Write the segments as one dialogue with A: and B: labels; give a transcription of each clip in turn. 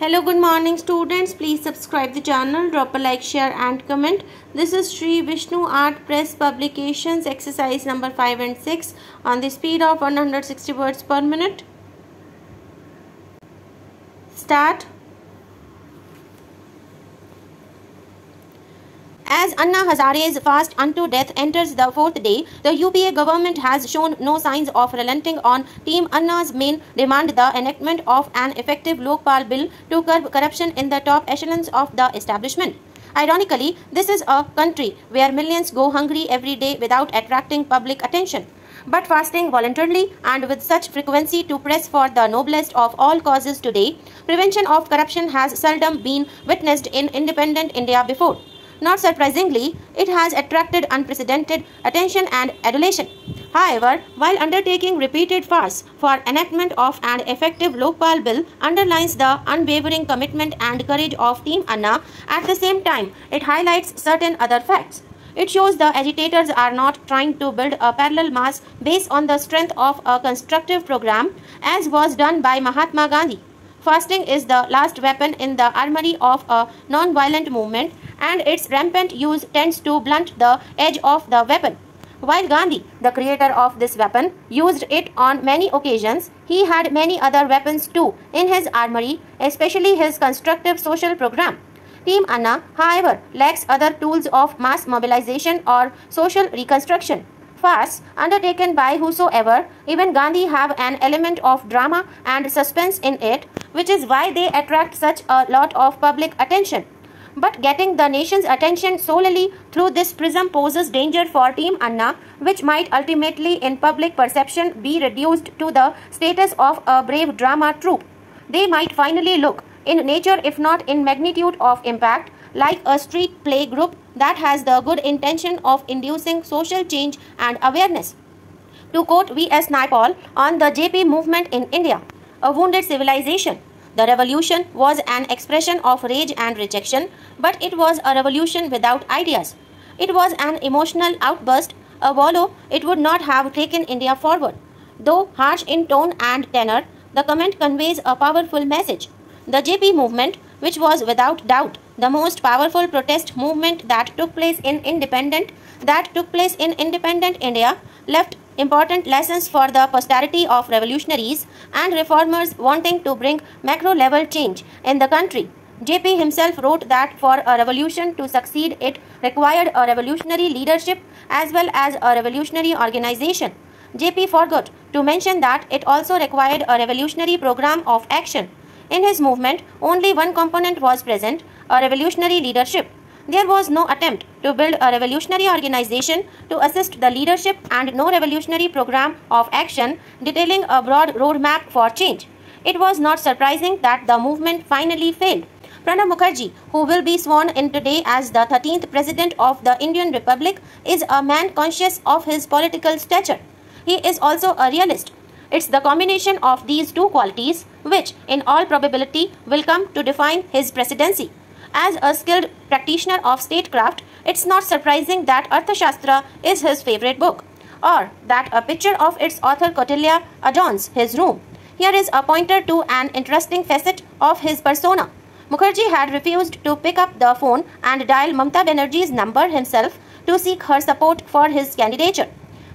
A: Hello, good morning students. Please subscribe the channel, drop a like, share and comment. This is Shree Vishnu Art Press Publications exercise number 5 and 6 on the speed of 160 words per minute. Start. As Anna Hazare's fast unto death enters the fourth day, the UPA government has shown no signs of relenting on Team Anna's main demand, the enactment of an effective Lokpal bill to curb corruption in the top echelons of the establishment. Ironically, this is a country where millions go hungry every day without attracting public attention. But fasting voluntarily and with such frequency to press for the noblest of all causes today, prevention of corruption has seldom been witnessed in independent India before. Not surprisingly, it has attracted unprecedented attention and adulation. However, while undertaking repeated fasts for enactment of an effective Lokpal bill underlines the unwavering commitment and courage of Team Anna, at the same time, it highlights certain other facts. It shows the agitators are not trying to build a parallel mass based on the strength of a constructive program, as was done by Mahatma Gandhi. Fasting is the last weapon in the armory of a non-violent movement, and its rampant use tends to blunt the edge of the weapon. While Gandhi, the creator of this weapon, used it on many occasions, he had many other weapons too in his armory, especially his constructive social program. Team Anna, however, lacks other tools of mass mobilization or social reconstruction. Fasts undertaken by whosoever, even Gandhi, have an element of drama and suspense in it, which is why they attract such a lot of public attention. But getting the nation's attention solely through this prism poses danger for Team Anna, which might ultimately in public perception be reduced to the status of a brave drama troupe. They might finally look, in nature if not in magnitude of impact, like a street play group that has the good intention of inducing social change and awareness. To quote V.S. Naipaul on the J.P. movement in India, a wounded civilization. The revolution was an expression of rage and rejection, but it was a revolution without ideas. It was an emotional outburst, a wallow. It would not have taken India forward. Though harsh in tone and tenor, the comment conveys a powerful message. The J.P. movement, which was without doubt the most powerful protest movement that took place in independent India, left important lessons for the posterity of revolutionaries and reformers wanting to bring macro-level change in the country. J.P. himself wrote that for a revolution to succeed, it required a revolutionary leadership as well as a revolutionary organization. J.P. forgot to mention that it also required a revolutionary program of action. In his movement, only one component was present, a revolutionary leadership. There was no attempt to build a revolutionary organization to assist the leadership and no revolutionary program of action detailing a broad roadmap for change. It was not surprising that the movement finally failed. Pranab Mukherjee, who will be sworn in today as the 13th President of the Indian Republic, is a man conscious of his political stature. He is also a realist. It's the combination of these two qualities which, in all probability, will come to define his presidency. As a skilled practitioner of statecraft, it's not surprising that Arthashastra is his favorite book, or that a picture of its author Kautilya adorns his room. Here is a pointer to an interesting facet of his persona. Mukherjee had refused to pick up the phone and dial Mamata Banerjee's number himself to seek her support for his candidature.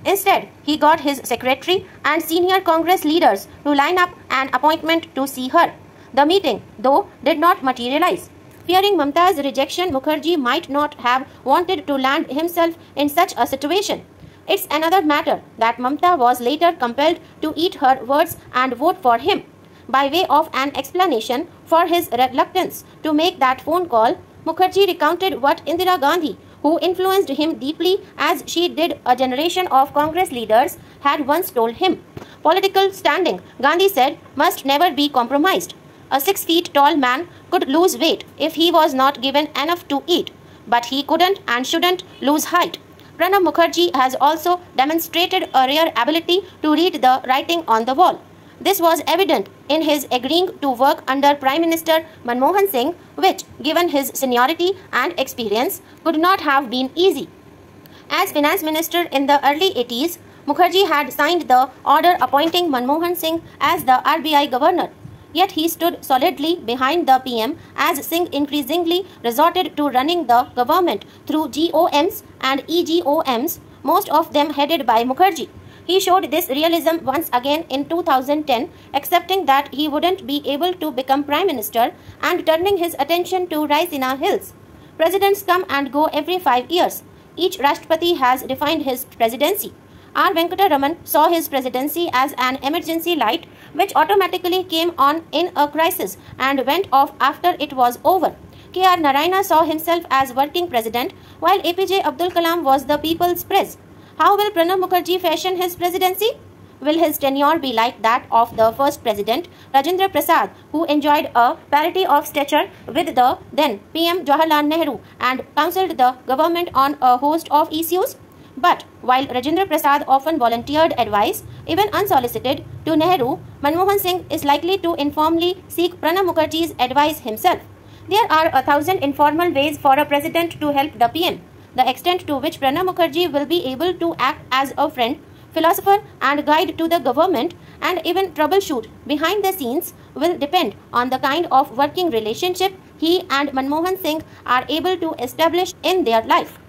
A: Instead, he got his secretary and senior Congress leaders to line up an appointment to see her. The meeting, though, did not materialize. Fearing Mamata's rejection, Mukherjee might not have wanted to land himself in such a situation. It's another matter that Mamata was later compelled to eat her words and vote for him. By way of an explanation for his reluctance to make that phone call, Mukherjee recounted what Indira Gandhi, who influenced him deeply as she did a generation of Congress leaders, had once told him. Political standing, Gandhi said, must never be compromised. A 6 feet tall man could lose weight if he was not given enough to eat, but he couldn't and shouldn't lose height. Pranab Mukherjee has also demonstrated a rare ability to read the writing on the wall. This was evident in his agreeing to work under Prime Minister Manmohan Singh, which, given his seniority and experience, could not have been easy. As Finance Minister in the early 80s, Mukherjee had signed the order appointing Manmohan Singh as the RBI Governor. Yet he stood solidly behind the PM as Singh increasingly resorted to running the government through GOMs and EGOMs, most of them headed by Mukherjee. He showed this realism once again in 2010, accepting that he wouldn't be able to become Prime Minister and turning his attention to Raisina Hills. Presidents come and go every 5 years. Each Rashtrapati has defined his presidency. R. Venkata Raman saw his presidency as an emergency light which automatically came on in a crisis and went off after it was over. K. R. Narayana saw himself as working president while APJ Abdul Kalam was the people's pres. How will Pranab Mukherjee fashion his presidency? Will his tenure be like that of the first president, Rajendra Prasad, who enjoyed a parity of stature with the then PM Jawaharlal Nehru and counselled the government on a host of issues? But while Rajendra Prasad often volunteered advice, even unsolicited, to Nehru, Manmohan Singh is likely to informally seek Pranab Mukherjee's advice himself. There are 1,000 informal ways for a president to help the PM. The extent to which Pranab Mukherjee will be able to act as a friend, philosopher and guide to the government and even troubleshoot behind the scenes will depend on the kind of working relationship he and Manmohan Singh are able to establish in their life.